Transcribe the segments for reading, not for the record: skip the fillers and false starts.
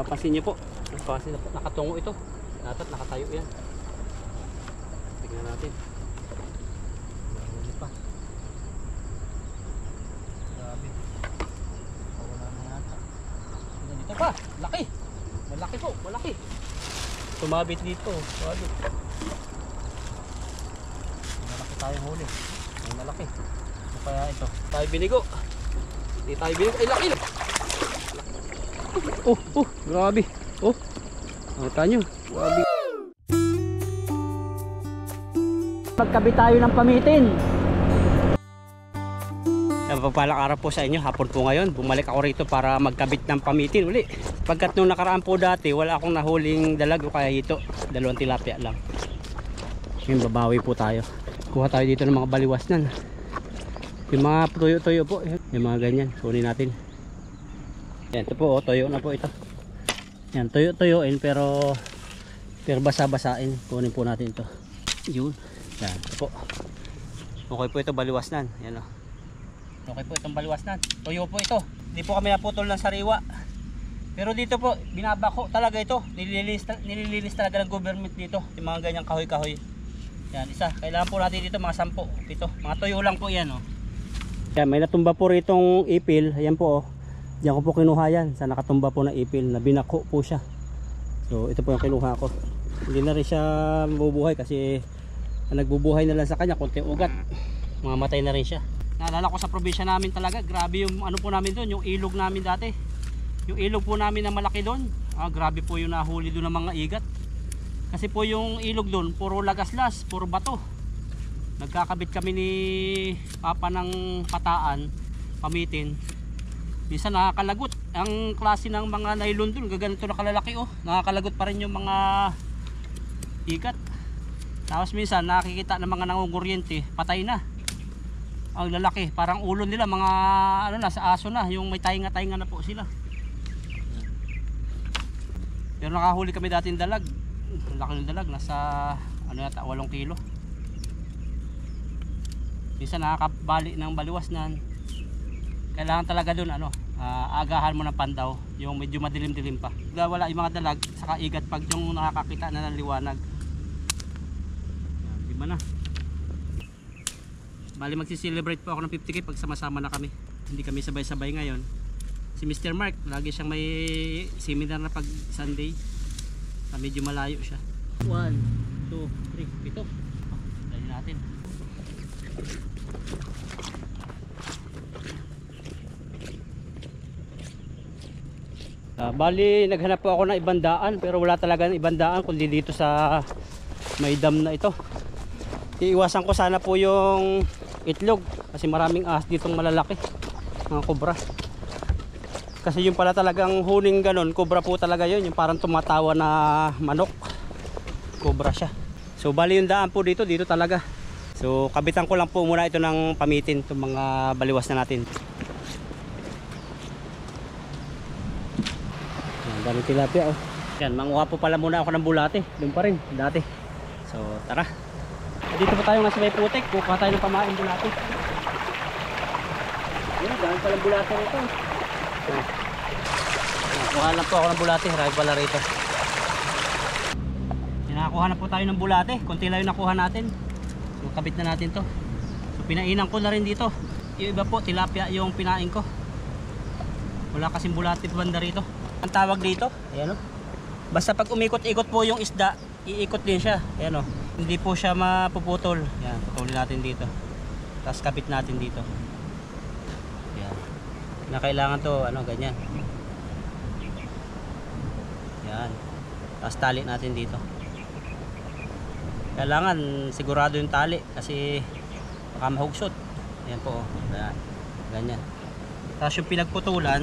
Papansin niyo po, nakatungo ito. Dapat nakatayo yan. Tignan natin. Mahuli pa. Grabe. Wala na yata. Dito pa, laki. Malaki po, malaki. Tumabit dito. Malaki tayong huli. Ay, malaki. Ano kaya ito? Tayo binigo. Hindi tayo binigo. Ay, laki. Grabe. Nakita nyo. Grabe. Magkabit tayo ng pamitin. Pagpalang araw po sa inyo, hapon po ngayon. Bumalik ako rito para magkabit ng pamitin uli. Pagkat nung nakaraan po dati, wala akong nahuling dalag o kaya ito. 2 tilapia lang. Ngayon babawi po tayo. Kuha tayo dito ng mga baliwasnan. Yung mga tuyo-tuyo po. Yung mga ganyan. Kunin natin. Yan, ito po, tuyo na po ito. Yan, tuyo-tuyoin pero basa-basain. Kunin po natin ito. Yun. Yan, ito po. Okay po ito, baliwasnan. Yan o. Okay po itong baliwasnan. Tuyo po ito. Hindi po kami naputol ng sariwa. Pero dito po, binabako talaga ito. Nililinis talaga ng government dito. Yung mga ganyang kahoy-kahoy. Yan, isa. Kailangan po natin dito mga 10, 7. Mga tuyo lang po yan o. Yan, may natumba po ritong ipil. Ayan po o. Diyan ko po kinuha yan. Sa nakatumba po na ipil na binako po siya. So ito po yung kinuha ko. Hindi na rin siya mabubuhay kasi nagbubuhay na lang sa kanya konti ugat. Mamatay na rin siya. Naalala ko sa probinsya namin talaga, grabe yung ano po namin doon, yung ilog namin dati. Yung ilog po namin na malaki doon. Grabe po yung nahuli doon ng mga igat. Kasi po yung ilog doon, puro lagaslas, puro bato. Nagkakabit kami ni Papa ng pataan, pamitin. Minsan nakakalagot. Ang klase ng mga nylon doon, gaganito na kalalaki oh. Nakakalagot pa rin yung mga igat. Tapos minsan nakikita ng mga nangunguryente, patay na. Ang lalaki, parang ulo nila mga ano na, sa aso na, yung may tainga-tainga na po sila. Pero nakahuli kami dating dalag. Laki ng dalag, nasa ano yata 8 kilo. Minsan nakakabali ng baliwasnan. Kailangan talaga doon ano, agahan mo ng pandaw, yung medyo madilim-dilim pa. Wala yung mga dalag, saka igat pag yung nakakakita na ng liwanag. Yan, diba na? Bali magsi-celebrate po ako ng 50K pag sama-sama na kami. Hindi kami sabay-sabay ngayon. Si Mr. Mark, lagi siyang may seminar na pag Sunday. Medyo malayo siya. 1, 2, 3, 7. Dali natin. Bali naghanap po ako ng ibang daan pero wala talaga ng ibang daan kundi dito sa may dam na ito. Iiwasan ko sana po yung itlog kasi maraming ahas ditong malalaki, mga kobra. Kasi yung pala talagang huling ganon, kobra po talaga yun, yung parang tumatawa na manok, kobra siya. So bali yung daan po dito talaga. So kabitan ko lang po muna ito ng pamitin, itong mga baliwas na natin. Daming tilapia oh. Yan, manguha po pala muna ako ng bulate. Doon pa rin, dati. So tara. Dito po tayo nga sa may putik. Kukuha tayo ng pamain bulate. Yan, dami palang bulate rito. Kuha lang po ako ng bulate. Marami pala rito. Nakakuha na po tayo ng bulate. Kunti lang yung nakuha natin. So kabit na natin to. So pinainan ko na rin dito. Yung iba po, tilapia yung pinain ko. Wala kasing bulate banda rito. Ang tawag dito, ayan o. Basta pag umikot-ikot po yung isda, iikot din siya. Ayan o. Hindi po siya mapuputol. Ayan, putulin natin dito. Tapos kapit natin dito. Ayan. Na kailangan to, ano, ganyan. Ayan. Tapos tali natin dito. Kailangan sigurado yung tali kasi baka mahugsot. Ayan po. Ayan. Ganyan. Tapos yung pinagputulan,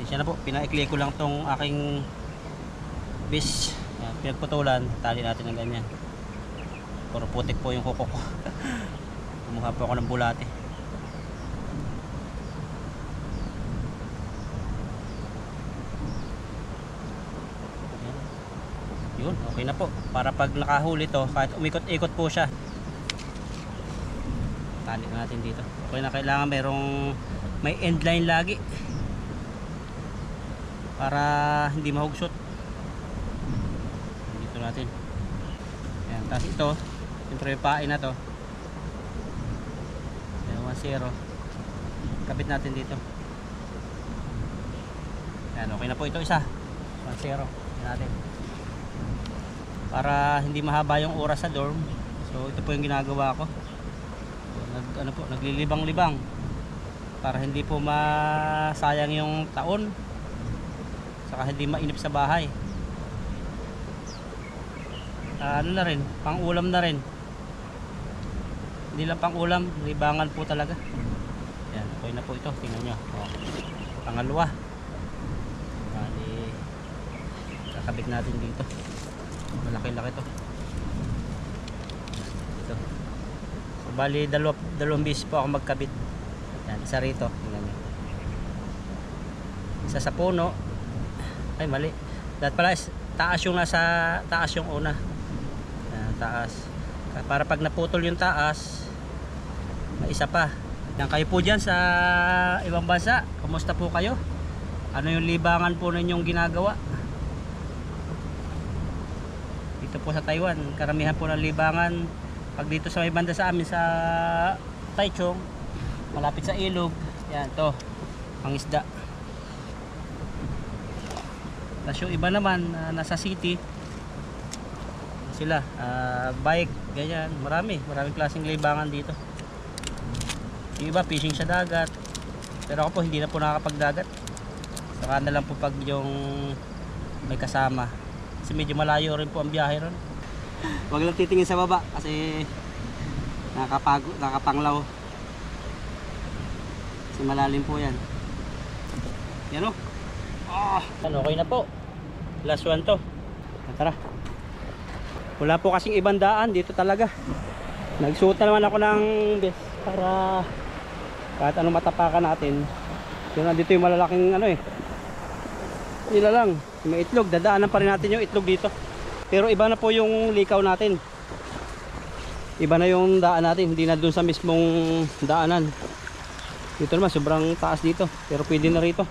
siya na po, pinaikli ko lang tong aking fish. Ayan, pinagputulan, tali natin ng ganyan. Puro putik po yung kuko ko. Kumuha po ako ng bulate. Ayan. Yun, okay na po. Para pag nakahuli to, kahit umikot-ikot po siya, tali natin dito. Okay na, kailangan may end line lagi. para hindi mahugsot. Dito natin. Ayan, tapos ito siyempre yung pain na to. Ayan, 1-0. Kabit natin dito. Ayan, okay na po ito isa. 1-0. Ayan natin. Para hindi mahaba yung oras sa dorm. So ito po yung ginagawa ko. So, naglilibang-libang para hindi po masayang yung taon. Saka hindi mainip sa bahay. Ano na rin, pang-ulam na rin. Hindi lang pang-ulam, libangan po talaga. Ayan, okay na po ito. Tingnan nyo. Pangalawa. Bali, kakabit natin dito. Malaki-laki to. Ito. So, bali, dalawang beses po ako magkabit. Ayan, isa rito. Tingnan nyo. Isa sa puno. Ay, mali. Dapat pala, taas yung nasa taas yung una. Ayan, taas. Para pag naputol yung taas, may isa pa. Yan, kayo po dyan sa ibang bansa, kumusta po kayo? Ano yung libangan po ninyong ginagawa? Dito po sa Taiwan, karamihan po ng libangan pag dito sa may banda sa amin sa Taichung, malapit sa ilog. Yan, to ang isda. Tapos yung iba naman nasa city sila, bike, ganyan, maraming klaseng libangan dito. Yung iba fishing sa dagat, pero ako po hindi na po nakakapagdagat. Saka na lang po pag yung may kasama, kasi medyo malayo rin po ang biyahe ron. Huwag lang titingin sa baba kasi nakapanglaw, kasi malalim po yan. Yan o. Okay na po, last one to. Tara, wala po kasing ibang daan dito talaga. Nagsuot na naman ako ng vest para kahit anong matapakan natin. Yun, dito yung malalaking ano eh, nila lang may itlog, dadaanan pa rin natin yung itlog dito. Pero iba na po yung likaw natin, iba na yung daan natin, hindi na dun sa mismong daanan. Dito naman sobrang taas dito, pero pwede na rito.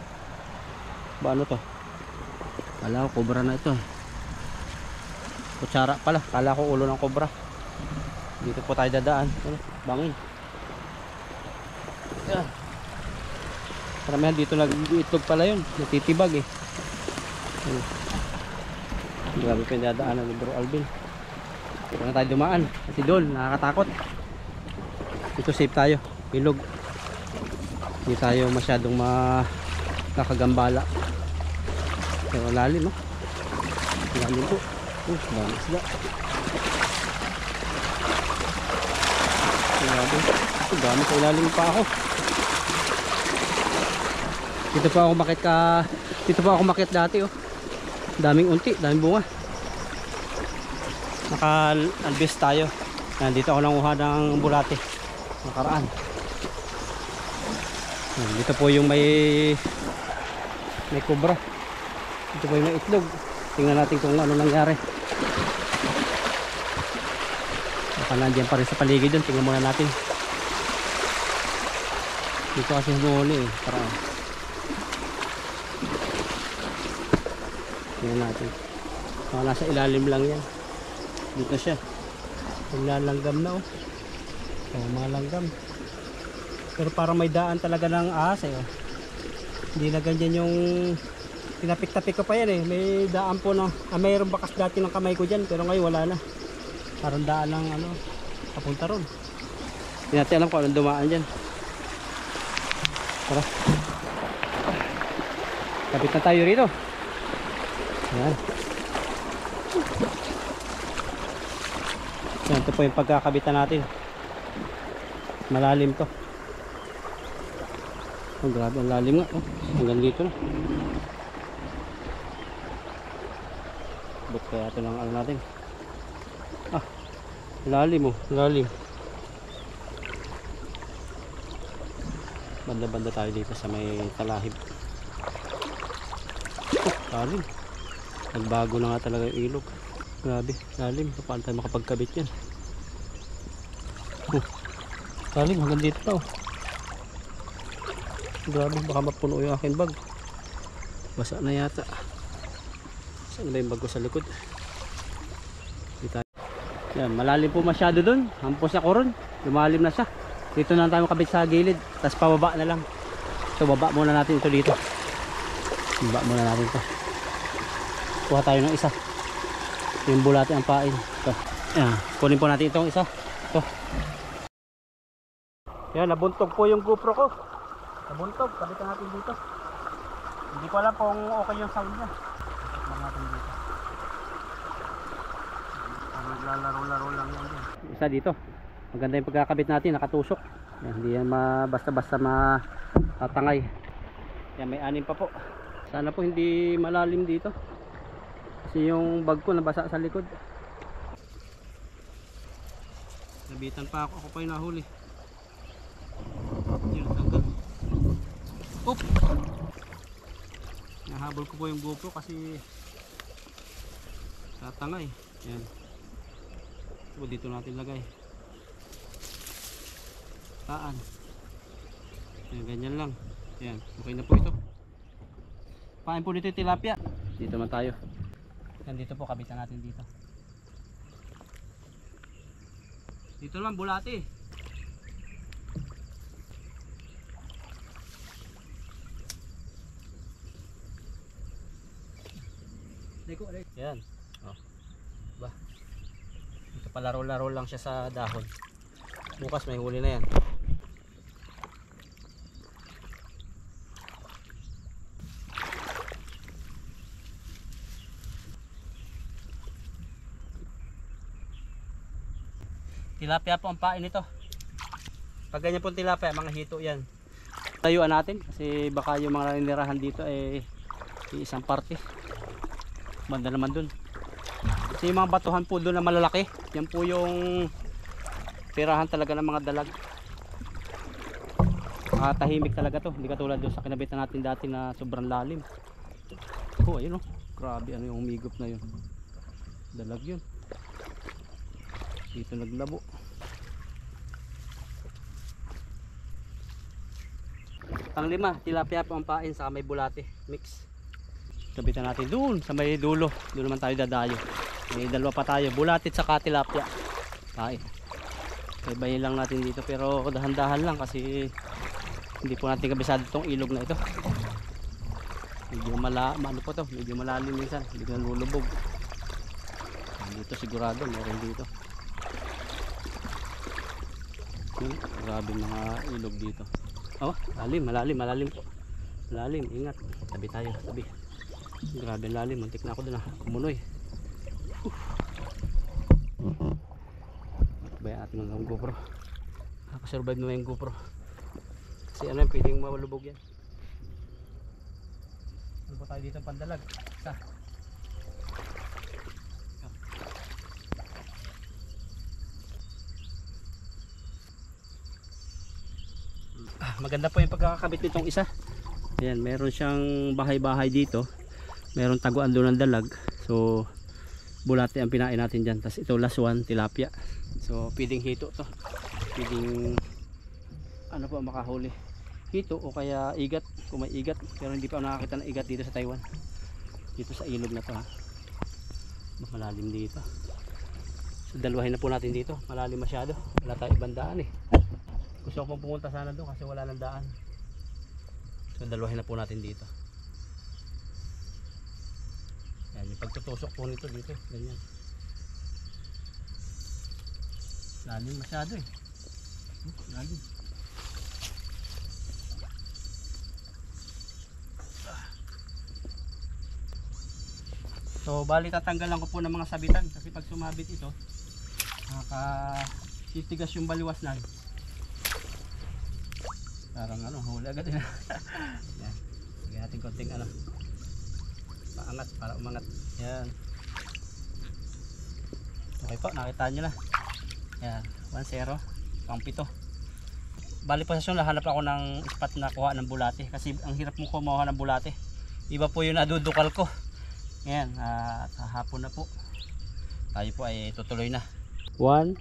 Ba ano to? Kala ko cobra na ito. Kutsara pala, kala ko ulo ng cobra. Dito po tayo dadaan. Bangin. Yan. Karamihan dito nag-iitlog pala yun. Natitibag eh. Grabe pa yung dadaanan ni Bro Alvin. Dito na tayo dumaan. Kasi doon, nakakatakot. Dito safe tayo. Ilog. Hindi tayo masyadong nakagambala. Pero lalim, no? Lalim po. Dami isda. Grabe. Dami sa ilalim pa ako. Dito pa ako makit dati, oh. Daming unti, daming bunga. Naka-albis tayo. Dito ako nanguha ng bulate nakaraan. Dito po yung may cobra. Dito po yung may itlog. Tingnan natin kung ano nangyari. Baka nandiyan pa rin sa paligid dun. Tingnan muna natin. Dito kasi humuhuli eh. Parang tingnan natin. Baka nasa ilalim lang yan. Dito siya. Naglalanggam na, oh. Mga langgam. Pero parang may daan talaga ng ahas eh, oh. Hindi na ganyan yung tinapik-tapik ko pa yan eh. May daan po na mayroong bakas dati ng kamay ko dyan, pero ngayon wala na. Parang daan ng ano, papunta ron. Hindi natin alam kung anong dumaan dyan. Tara, kapit na tayo rito. Ayan. Yan, ito po yung pagkakabitan natin. Malalim to. Oh, grabe, ang lalim nga, oh. Hanggang dito na. Ba't kaya ito lang ano natin? Lalim, oh, lalim. Banda-banda tayo dito sa may talahib. Oh, lalim. Nagbago na nga talaga yung ilog. Grabe, lalim. Paano tayo makapagkabit yan? Oh, lalim, hanggang dito pa, oh. Grabe, baka mapuno yung aking bag. Basa na yata. Saan ba yung bag ko sa likod? Yan, malalim po masyado dun. Hampos ako ron. Lumalim na siya. Dito na tayo kabit sa gilid. Tapos pababa na lang. So baba muna natin ito dito. Baba muna natin ito. Kuha tayo ng isa. Yung bulate ang pain. Ito. Yan, kunin po natin itong isa. Ito. Yan, nabuntog po yung GoPro ko. Nabuntog. Kabitan natin dito. Hindi ko alam kung okay yung sound niya. Kabitan natin dito. Naglalaro-laro lang yan din. Isa dito. Maganda yung pagkakabit natin, nakatusok. Yan, hindi yan basta-basta matatangay. Yan, may 6 pa po. Sana po hindi malalim dito. Kasi yung bag ko nabasa sa likod. Nabitan pa ako pa yung nahuli. Yun, tanggal. Oop! Nahabol ko po yung GoPro kasi tatangay. Yan. So, dito natin lagay. Taan. Yan, ganyan lang. Yan, okay na po ito. Pain po dito yung tilapia. Dito man tayo. Yan, dito po kabitan natin dito. Dito naman bulate. Yan. Oh. Ba. Ito palaro-laro lang siya sa dahon. Bukas may huli na yan. Tilapia po ang pain nito. Pag ganyan po tilapia, mga hito yan. Tayuan natin kasi baka yung mga ninirahan dito ay isang parte. Banda naman dun. Kasi yung mga batuhan po doon na malalaki, yan po yung tirahan talaga ng mga dalag. Tahimik talaga to, hindi katulad doon sa kinabitan natin dati na sobrang lalim. Oh, ayun oh, grabe ano yung umigop na yun. Dalag yun. Dito naglabo. Pang 5, tilapia po ang pain sa may bulate mix. Kabitan natin doon sa may dulo. Doon naman tayo dadayo. May 2 pa tayo, bulatit sa tilapia. Pain. Ibayin lang natin dito pero dahan-dahan lang kasi hindi po natin kabisado itong ilog na ito. Medyo ano po to, medyo malalim minsan, hindi na lulubog. Dito sigurado meron dito. Grabe mga ilog dito. Oh, malalim po. Malalim, ingat. Tabi tayo, tabi. Grabe lalim, muntik na ako doon kumunoy. Bayan natin ng GoPro. Nakasurvive naman yung GoPro. Kasi ano yung pwedeng mawalubog yan. Ano pa tayo dito pandalag? Isa. Maganda po yung pagkakakabit nitong isa. Ayan, meron siyang bahay-bahay dito. Meron taguan doon ng dalag. So bulate ang pinain natin dyan. Tapos ito last one, tilapia. So pwedeng hito to. Pwedeng ano po makahuli, hito o kaya igat kung may igat. Pero hindi pa ako nakakita ng igat dito sa Taiwan. Dito sa ilog na to ha. Malalim dito. So dalawahin na po natin dito. Malalim masyado. Wala tayong ibang daan eh. Gusto ko pong pumunta sana doon kasi wala nang daan. So dalawahin na po natin dito. Yan, yung pagtutusok po nito dito, ganyan. Lalim masyado eh. Lalim. So bali tatanggalan ko po ng mga sabitan kasi pag sumabit ito, nakakitigas yung baliwas na. Parang ano, huli agad din. Yan. Lagyan natin konting ano. Paangat para umangat. Yan. Okay po, nakita nyo na. Yan, 1-0. Pang 7. Bali posisyon, hanap ako ng spot na kuha ng bulate. Kasi ang hirap mo kumuha ng bulate. Iba po yung nadudukal ko. Yan, hapon na po. Tayo po ay tutuloy na. 1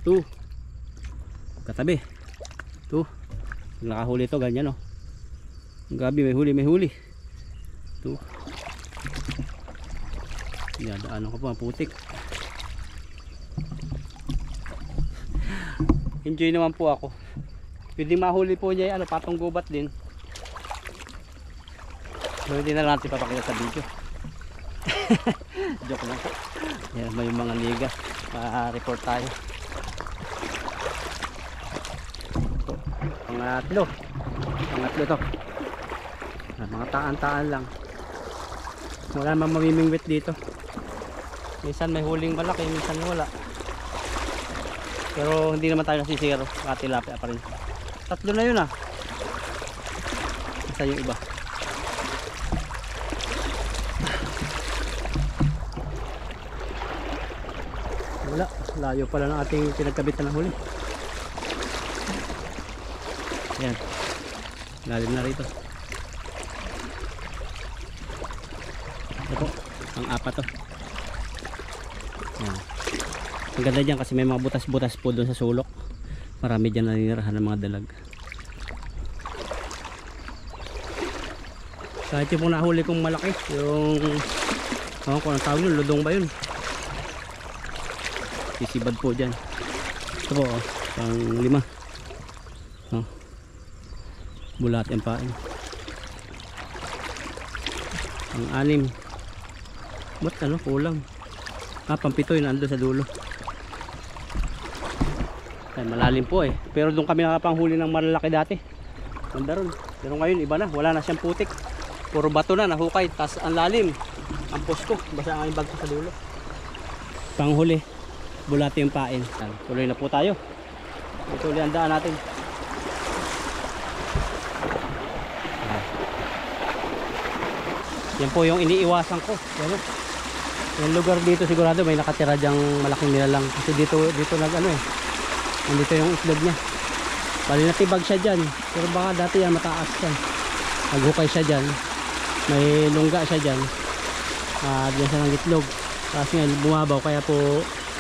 2 katabi 2. Nakahuli ito, ganyan oh. Gabi, may huli, may huli. Ito. Dinadaanan ko pa, putik. Enjoy naman po ako. Pwede mahuli po niya ano, patong gubat din. So, hindi na lang natin papakita sa video. Joke lang po. Yan, may mga liga. Pa-report tayo. Ito, pangatlo. Pangatlo to. Mga taan-taan lang. Wala namang mamimingwit dito. Minsan may huling malaki, minsan wala. Pero hindi naman tayo nasisiro. Tilapia pa rin. Tatlo na yun ah. Isa yung iba. Wala. Layo pala ng ating pinagkabitan ng huli. Yan. Lalim na rito. Ito po. Ang apat to. Yan. Ang ganda dyan kasi may mga butas-butas po doon sa sulok. Marami dyan naninirahan ng mga dalag. Kahit yung nahuli kong malaki, yung kung ang tawag yun, ludong ba yun? Sisibad po dyan. Ito po, pang 5. Bulat yung pain. Pang 6. Ba't ano, kulang? Pang 7 yun, ando sa dulo. Ay, malalim po eh. Pero doon kami nakapanghuli ng malalaki dati. Ganda ron. Pero ngayon iba na, wala na siyang putik. Puro bato na, nahukay. Tas ang lalim. Ang posko, basta ang aming bag sa dulo. Panghuli, bulati yung pain. Tuloy na po tayo. Ito ulit ang daan natin. Yan po yung iniiwasan ko. Yan o. Yung lugar dito sigurado may nakatira dyang malaking nilalang. Kasi dito nag ano eh. Nandito yung itlog niya. Bali natibag siya dyan. Pero baka dati yan mataas yan. Naghukay siya dyan. May lungga siya dyan. Diyan siya ng itlog. Tapos nga bumabaw kaya po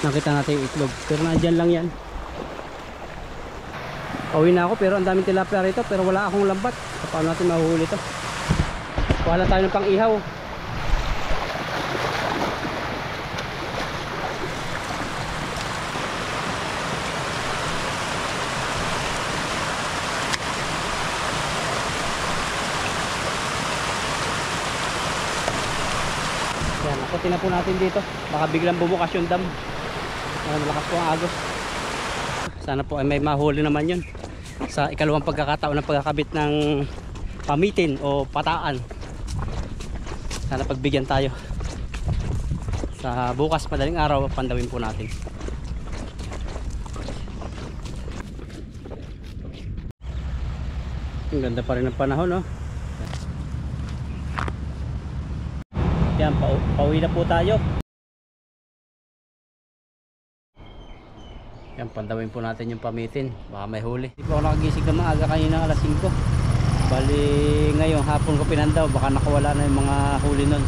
nakita natin yung itlog. Pero nandyan lang yan. Pauwi na ako pero ang daming tilapia rito. Pero wala akong lambat. Paano natin mahuhuli ito? Kuha lang tayo ng pang-ihaw. Yan, akutin na po natin dito. Baka biglang bumukas yung dam. Malakas po ang agos. Sana po ay may mahuli naman yun. Sa ikalawang pagkakataon ng pagkakabit ng pamitin o pataan. Sana pagbigyan tayo. Sa bukas madaling araw, pandawin po natin. Ang ganda pa rin ng panahon, no? Yan, pauwi na po tayo. Yan, pandawin po natin yung pamitin. Baka may huli. Hindi po ako nakagising na maaga kanina alas 5. Bali ngayong hapon ko pinandaw. Baka nakawala na yung mga huli nun.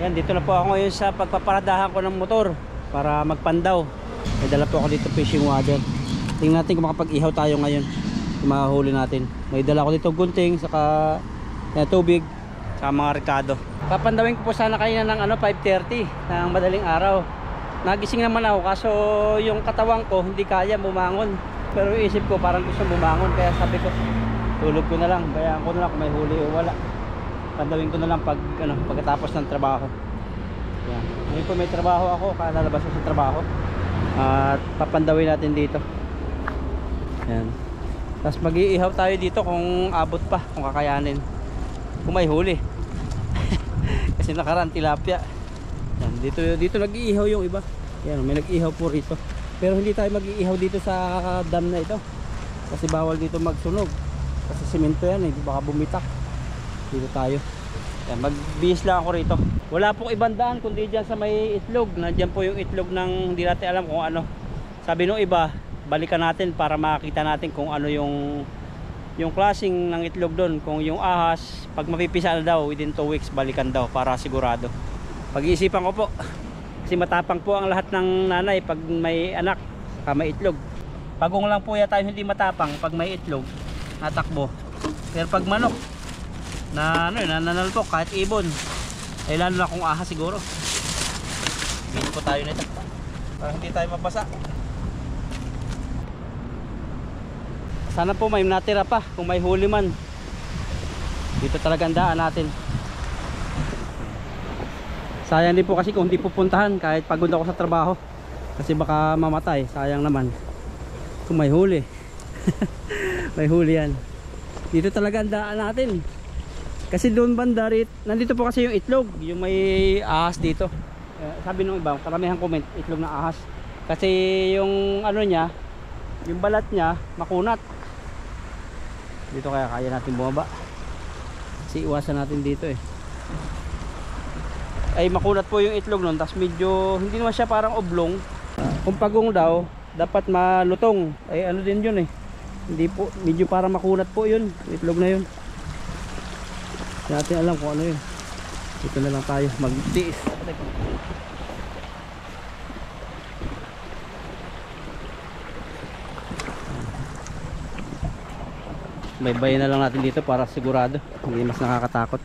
Yan, dito na po ako ngayon sa pagpaparadahan ko ng motor para magpandaw. May dala po ako dito fishing water. Tingnan natin kung makapag-ihaw tayo ngayon. Kung makahuli natin. May dala ko dito gunting, saka tubig, saka mga rekado. Papandawin ko po sana kanina ng 5:30 ng madaling araw. Nagising naman ako kaso yung katawan ko hindi kaya bumangon. Pero yung isip ko parang gusto bumangon kaya sabi ko tulog ko na lang. Bayaan ko na lang kung may huli o wala. Pandawin ko na lang pagkatapos ng trabaho. Yan. Ngayon po may trabaho ako, kalalabas ko sa trabaho. At papandawin natin dito. Yan. Tapos mag-iihaw tayo dito kung abot pa, kung kakayanin. Kung may huli. Kasi nakaraan tilapia. Yan, dito nag-iihaw yung iba. Yan, may nag-iihaw po rito. Pero hindi tayo mag-iihaw dito sa dam na ito. Kasi bawal dito magsunog. Kasi simento yan eh, baka bumitak. Dito tayo. Yan, magbihis lang ako rito. Wala pong ibang daan kundi dyan sa may itlog. Nandiyan po yung itlog ng hindi natin alam kung ano. Sabi nung iba, balikan natin para makita natin kung ano yung klaseng ng itlog doon. Kung yung ahas, pag mapipisa na daw within 2 weeks, balikan daw para sigurado. Pag-iisipan ko po. Kasi matapang po ang lahat ng nanay pag may anak, saka may itlog. Pagong lang po tayo hindi matapang pag may itlog, natakbo. Pero pag manok, na ano, nananalpok kahit ibon. Eh lalo na kung ahas siguro. Bili po tayo nito para hindi tayo mabasa. Sana po may natira pa kung may huli man. Dito talaga ang daan natin. Sayang din po kasi kung hindi pupuntahan kahit pagod ako sa trabaho. Kasi baka mamatay, sayang naman. Kung may huli. May huli yan. Dito talaga ang daan natin. Kasi doon banda rit, nandito po kasi yung itlog, yung may ahas dito. Sabi nung iba, karamihan comment, itlog na ahas. Kasi yung ano niya, yung balat niya makunat. Dito kaya natin bumaba. Kasi iwasan natin dito eh. Ay makunat po yung itlog nun, tapos medyo hindi naman siya parang oblong. Kung pagong daw dapat malutong, ay ano din yun eh, hindi po, medyo parang makunat po yun, itlog na yun. Hindi natin alam kung ano yun. Dito na lang tayo magtiis. Baybayin na lang natin dito para sigurado hindi mas nakakatakot.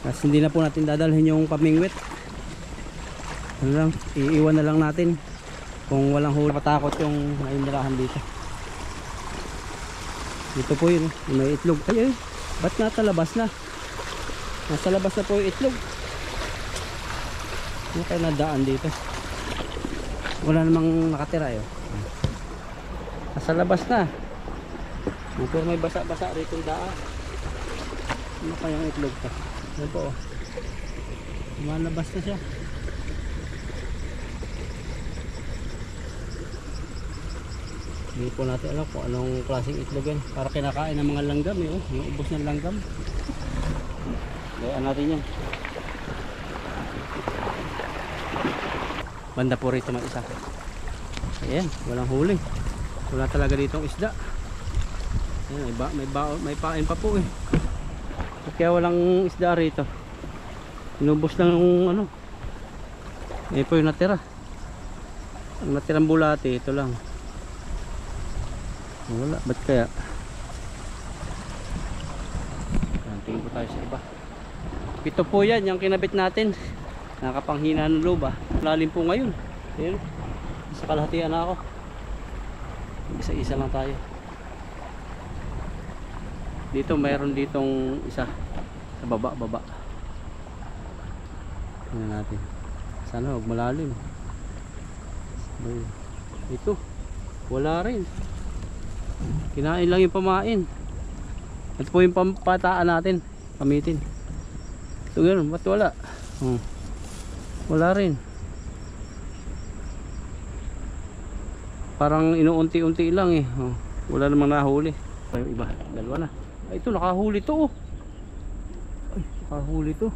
Kasi hindi na po natin dadalhin yung pamingwit. Ano lang, iiwan na lang natin kung walang huli. Patakot yung nainirahan dito. Dito po yun, may itlog. Ay, ba't nasa labas na? Nasa labas na po yung itlog. Ano kayo nadaan dito? Wala namang nakatira yun. Nasa labas na. Pero may basa-basa rito yung daan. Ano kayang itlog to? Ano po, lumalabas na siya. Hindi po natin alam kung anong klaseng itlog yan. Para kinakain ng mga langgam eh, oh. Yung ubos ng langgam. Gayaan natin yan. Banda po rito may isa. Ayan, walang huli. Wala talaga ditong isda. Ayan, may pain pa po eh. Kaya walang isda rito. Inubos lang yung ano. Eh po yung natira. Ang natirang bulati, ito lang. Wala, ba't kaya? Tingin po tayo sa iba. Ito po yan, yung kinabit natin. Nakapanghina ng loob ah. Lalim po ngayon. Ayan. Sa kalahatian na ako. Isa-isa lang tayo. Dito mayroon ditong isa sa baba. Tingnan natin. Sana huwag malalim. Ito. Wala rin. Kinain lang yung pamain. Ito po yung pampataan natin. Pamitin. Ito gano'n. Ba't wala? Wala rin. Parang inuunti-unti lang eh. Wala namang nahuli. Yung iba. Dalawa na. Ay, ito nakahuli to oh. Ay, nakahuli to.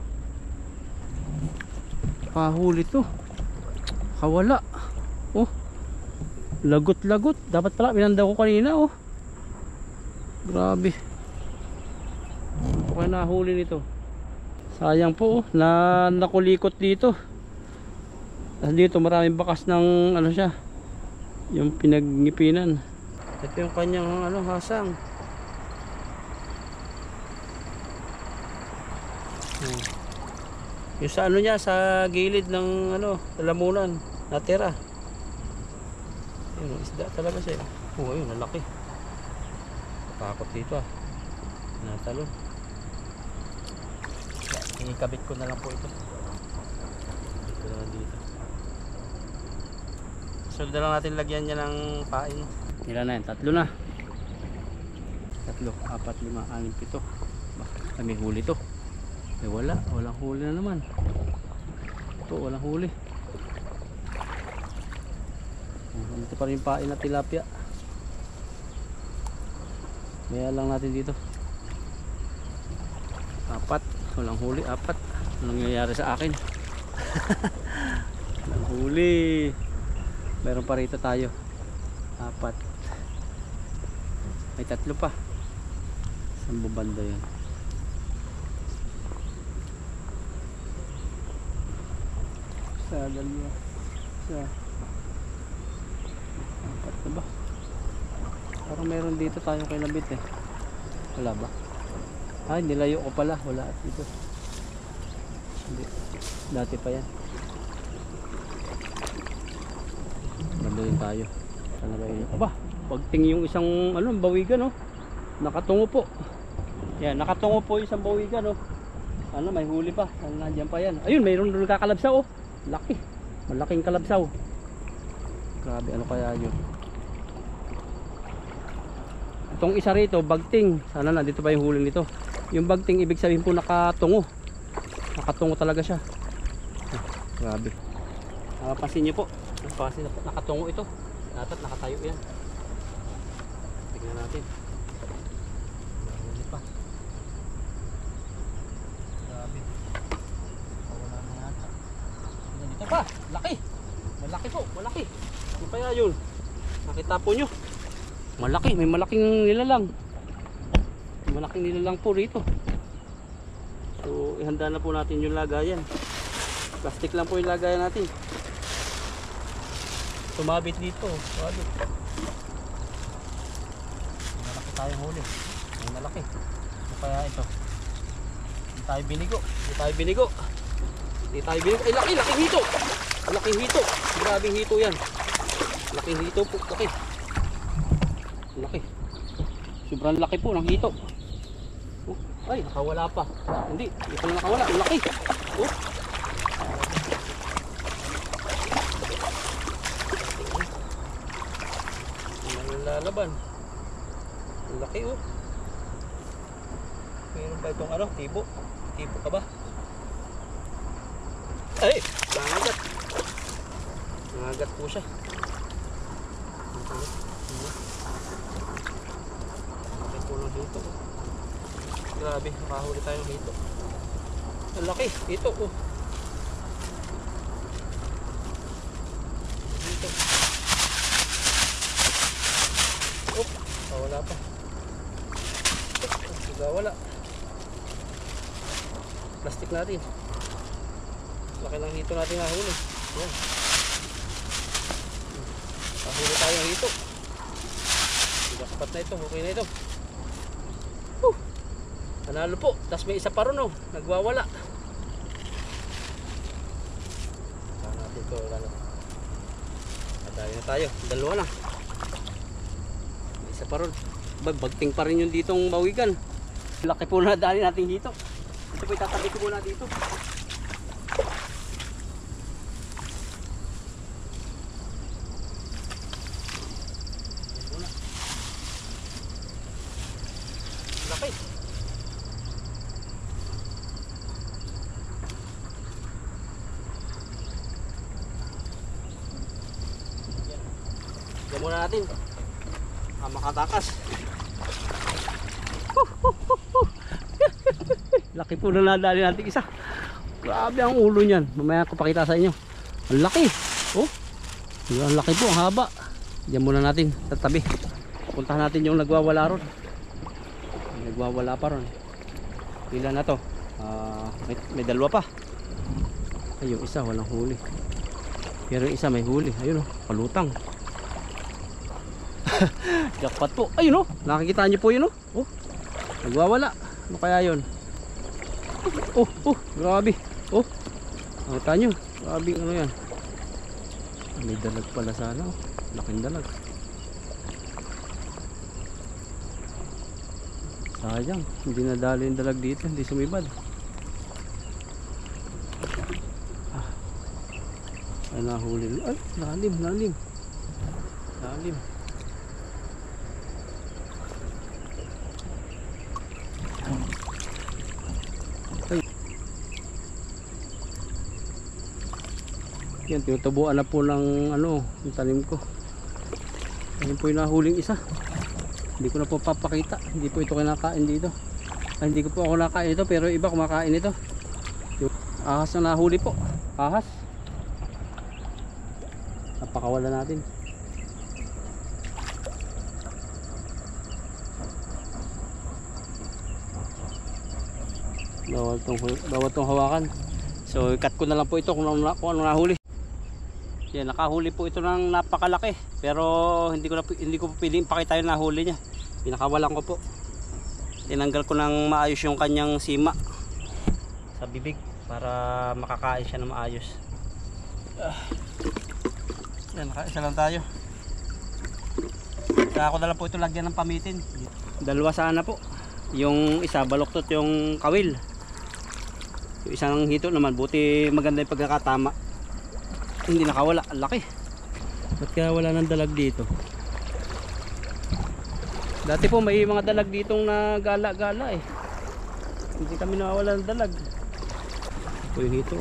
Nakahuli to. Kawala. Oh. Lagot-lagot. Dapat pala pinanda ko kanina oh. Grabe. Okay, nahuli nito. Sayang po oh, na nakulikot dito. Tapos dito maraming bakas ng ano siya, yung pinagnipinan. Ito yung kanyang ano, hasang. Yung sa ano niya, sa gilid ng ano, lamunan, natira. Yun, isda talaga siya. Oh, yun, nalaki. Takot dito ah. Natalon. Inikabit ko na lang po ito. Dito na dito. So, na lang natin lagyan niya ng pain. Ilan na yan? 3 na. 3, 4, 5, 6, 7. May huli to. Eh wala. Walang huli na naman. Ito, walang huli. Ito pa rin yung pain na tilapia. Maya lang natin dito. 4. Walang huli. 4. Anong nangyayari sa akin? Walang huli. Meron pa rito tayo. 4. May 3 pa. Saan banda yun? Sa 2. Sa 4 na ba? Parang meron dito tayong kinabit eh. Wala ba? Ay, nilayo ko pala. Wala dito. Hindi. Dati pa yan. Banduin tayo. Sana ba yun? Aba, pagting yung isang bawigan, oh. Nakatungo po. Yan, nakatungo po yung isang bawigan, oh. May huli pa. Nandiyan pa yan. Ayun, mayroon doon kakalabsaw, oh. Laki. Malaking kalabsaw. Grabe, ano kaya yun? Itong isa rito, bagting. Sana nandito pa yung huli nito. Yung bagting, ibig sabihin po nakatungo. Nakatungo talaga siya. Grabe. Pansin nyo po. Nakatungo ito. Dapat nakatayo yan. Tingnan natin. Huli pa. Grabe. Wala na yata. Dito pa. Laki. Malaki po. Malaki. Ano kaya yun? Nakita po nyo. Malaki. May malaking nilalang. May malaking nilalang po rito. So ihanda na po natin yung lagayan. Plastic lang po yung lagayan natin. Tumabit dito. Tumabit. Malaki tayong huli. May malaki. Ano kaya ito? Hindi tayo binigo. Hindi tayo binigo. Hindi tayo binigo. Ay, laki! Laking hito! Laking hito. Grabing hito yan. Laking hito po. Laki. Laki. Sobrang laki po ng hito. Oh, ay, nakawala pa. Hindi. Ito na nakawala. Laki. Oh. Lalaban. Ang laki, oh. Mayroon ba itong tibo? Tibo ka ba? Ay! Nangagat. Nangagat po siya. Nangagat po lang dito, oh. Grabe, makahuli tayo ng dito. Ang laki, dito, oh. Dito. Oh, wala pa. Wala. Plastic natin. Laki ng hito natin nahuli. Yan. Nahuli tayo ng hito. Sapat na ito. Okay na ito. Panalo po. Tapos may isa pa ron, oh. Nagwawala. Saan natin ito? Patayo na tayo. Dalawa lang. May isa pa ron. Bagting pa rin yung ditong bawigan. Laki po na dali natin dito. Ito po itatabi ko muna dito. Laki. Yan muna natin. Makatakas. Laki po na nadali natin isa. Grabe ang ulo niyan. Mamaya ko pakita sa inyo. Ang laki. Oh. Ang laki po, ang haba. Diyan muna natin sa tabi. Puntahan natin yung nagwawala ron. Nagwawala pa ron. Ilan na to? May dalawa pa. Ay, yung isa walang huli. Pero yung isa may huli. Ayun, oh, palutang. Jackpot po. Ayun, oh. Nakikita niyo po yun, oh. Oh. Nagwawala. Ano kaya yun? Oh, grabe. Oh. Nakita nyo. Grabe, ano yan? May dalag pala sana, oh. Laking dalag. Sayang, hindi nadali yung dalag dito, hindi sumibad. Ay, nahuli. Ay, lalim. Lalim. Yan, tinutubuan na po ng yung tanim ko. Ayun po yung nahuling isa. Hindi ko na po papakita. Hindi po ito kinakain dito. Ay, hindi ko po ako nakain ito, pero iba kumakain ito. Yung ahas na nahuli po. Ahas. Napakawala natin. Bawal tong hawakan. So ikat ko na lang po ito kung ano nahuli. Yan, nakahuli po ito ng napakalaki. Pero hindi ko po pwedeng pakita yung nahuli niya. Pinakawalan ko po. tinanggal ko ng maayos yung kanyang sima sa bibig para makakain siya ng maayos. Yan, nakaisa lang tayo. Saka ako na lang po ito lagyan ng pamitin. Dalawa sana po. Yung isa baluktot yung kawil. Yung isang hito naman, buti maganda yung pagkakatama. Hindi nakawala, ang laki. Ba't kaya wala ng dalag dito? Dati po may mga dalag ditong nagala-gala eh. Hindi kami nawawala ng dalag. Ito yung hito.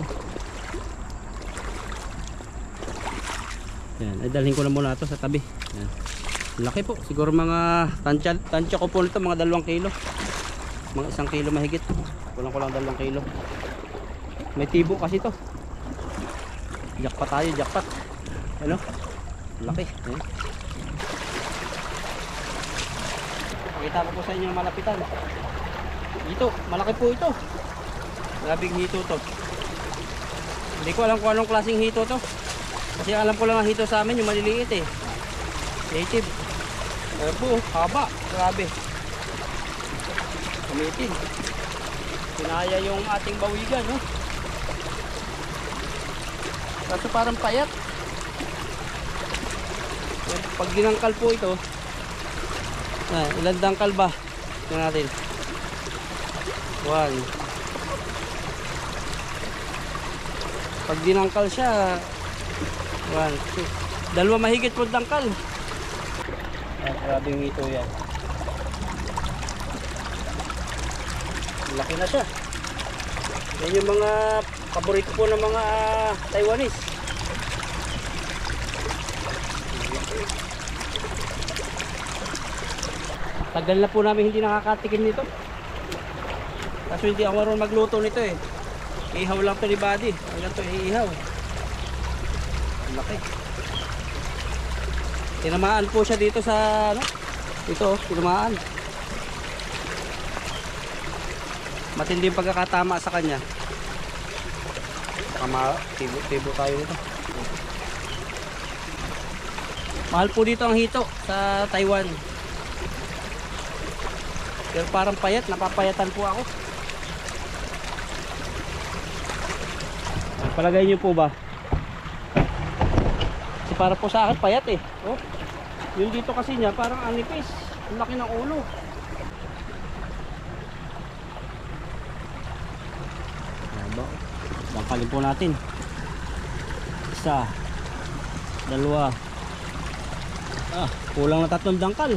Yan, ay dalhin ko na muna ito sa tabi. Yan. Laki po, siguro mga tansya ko po nito mga 2 kilo. Mga 1 kilo mahigit. Kulang ko lang 2 kilo. May tibo kasi to. Jackpot tayo, jackpot. Ano? Laki. Yan. Pakita ko po sa inyo yung malapitan. Ito, malaki po ito. Grabing hito to. Hindi ko alam kung anong klaseng hito to. Kasi alam ko lang ang hito sa amin yung maliliit eh. Native. Ayan po, haba. Grabe. Kamitin. Pinaya yung ating bawigan, no? Kaso parang payat. Pag dinangkal po ito, ilan dangkal ba? Tingnan natin. 1. Pag dinangkal siya, 1, 2. 2 mahigit po dangkal. Grabe yung ito yan. Laki na siya. Yan yung mga paborito po ng mga Taiwanese. Tagal na po namin hindi nakakatikim nito. Kaso hindi ako marunong magluto nito eh. Ihaw lang to ni Buddy. Hanggang to iihaw. Laki. Tinamaan po siya dito sa ano? Ito, tinamaan. Matindi yung pagkakatama sa kanya. Tibo tayo dito. Mahal po dito ang hito sa Taiwan. Pero parang payat, napapayatan po ako. Palagay nyo po ba? Kasi para po sa akin payat eh. Oh. Yung dito kasi niya parang anipis. Ang laki ng ulo. Dangkalin po natin. 1, 2. Kulang na 3 dangkal.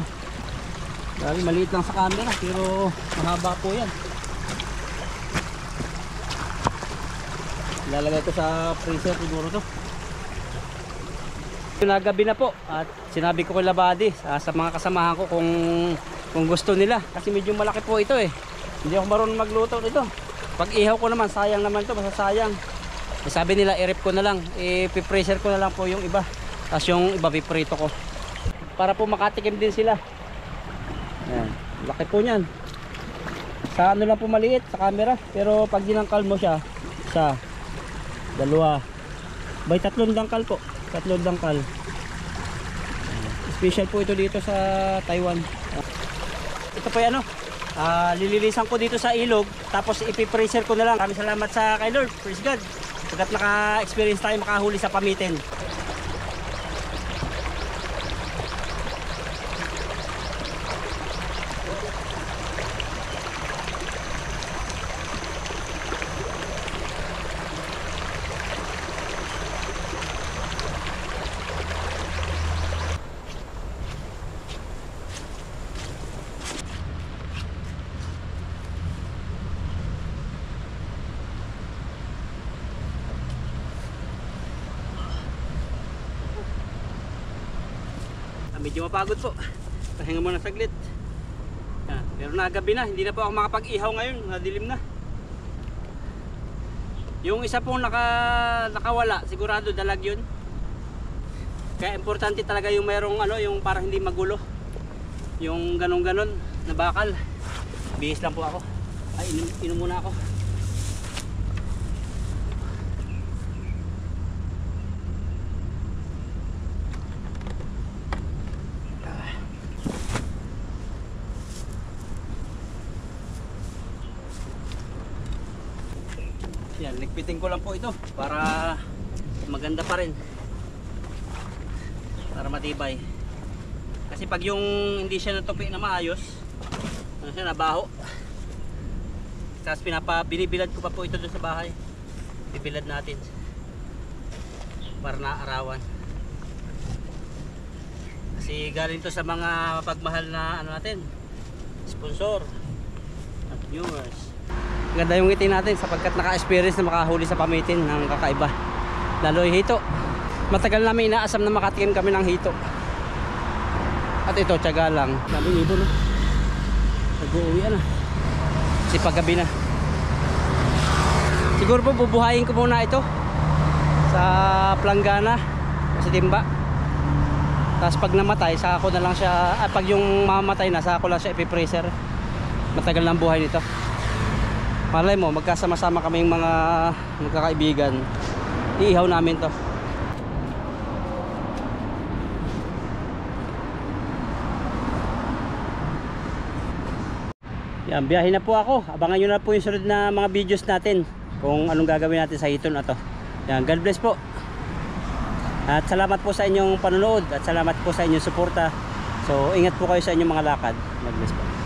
Dahil maliit lang sa camera pero mahaba po yan. Ilalagay ko sa freezer siguro to. Nagabi na po at sinabi ko kay Labadi sa mga kasamahan ko kung gusto nila kasi medyo malaki po ito eh. Hindi ako marunong magluto nito. Pag ihaw ko naman sayang naman to, masasayang. Sabi nila i-rep ko na lang, i-freezer ko na lang po yung iba. Tapos yung iba piprito ko. Para po makatikim din sila. Ayan, laki po niyan. Sa ano lang po maliit sa camera, pero pag dinangkal mo siya, 1, 2, by 3 dangkal po. 3 dangkal. Special po ito dito sa Taiwan. Ito po yan, lililisan ko dito sa ilog, tapos ipipreser ko na lang. Maraming salamat sa kay Lord, praise God, pagkat naka-experience tayo makahuli sa pamitin. Medyo mapagod po. Pahinga muna saglit. Pero nagabi na, hindi na po ako makapag-ihaw ngayon, nadilim na. Yung isa pong nakawala, sigurado dalag yun. Kaya importante talaga yung merong yung para hindi magulo. Yung ganon-ganon na bakal. Bihis lang po ako. Ay, inom muna ako. Higpitin ko lang po ito para maganda pa rin. Para matibay. Kasi pag yung hindi siya natupi na maayos, ano siya, nabaho. Tapos binibilad ko pa po ito doon sa bahay. Bibilad natin para naarawan. Kasi galing to sa mga mapagmahal na ano natin, sponsor at viewers. Ganda yung ngiti natin sapagkat naka-experience na makahuli sa pamitin ng kakaiba. Lalo yung hito. Matagal namin inaasam na makatikim kami ng hito. At ito, tiyaga lang. Daming ibon, no? Nag-uuwi na. Kasi paggabi na. Siguro po bubuhayin ko muna ito sa planggana sa timba. Tapos pag namatay, saka ko na lang siya, pag yung mamatay na, saka ko lang siya ipipreser. Matagal ng buhay nito. Malay mo, magkasama-sama kaming mga magkakaibigan. Iihaw namin to. Yan, biyahe na po ako. Abangan nyo na po yung sunod na mga videos natin kung anong gagawin natin sa hiton na to. Yan, God bless po. At salamat po sa inyong panonood at salamat po sa inyong suporta. So ingat po kayo sa inyong mga lakad. God bless po.